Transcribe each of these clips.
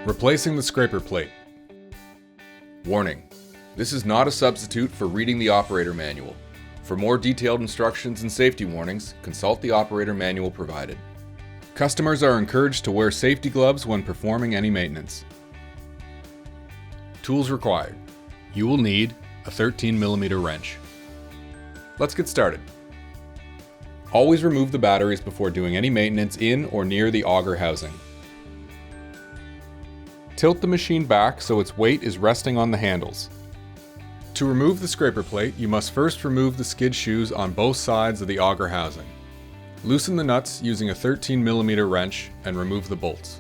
Replacing the scraper plate. Warning: this is not a substitute for reading the operator manual. For more detailed instructions and safety warnings, consult the operator manual provided. Customers are encouraged to wear safety gloves when performing any maintenance. Tools required. You will need a 13mm wrench. Let's get started. Always remove the batteries before doing any maintenance in or near the auger housing. Tilt the machine back so its weight is resting on the handles. To remove the scraper plate, you must first remove the skid shoes on both sides of the auger housing. Loosen the nuts using a 13mm wrench and remove the bolts.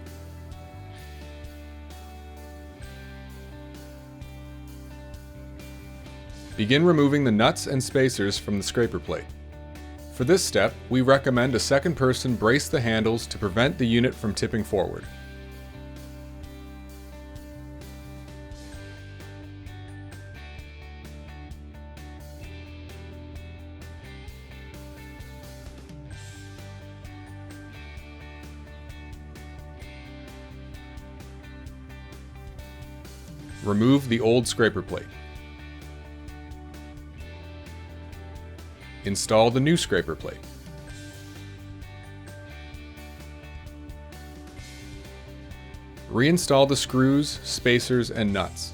Begin removing the nuts and spacers from the scraper plate. For this step, we recommend a second person brace the handles to prevent the unit from tipping forward. Remove the old scraper plate. Install the new scraper plate. Reinstall the screws, spacers, and nuts.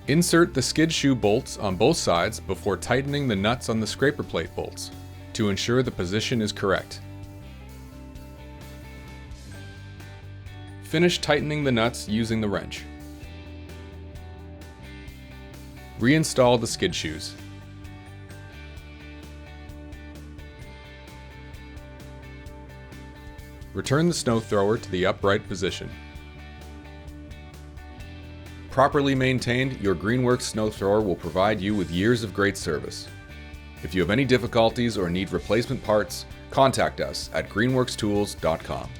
Insert the skid shoe bolts on both sides before tightening the nuts on the scraper plate bolts to ensure the position is correct. Finish tightening the nuts using the wrench. Reinstall the skid shoes. Return the snow thrower to the upright position. Properly maintained, your Greenworks snow thrower will provide you with years of great service. If you have any difficulties or need replacement parts, contact us at greenworkstools.com.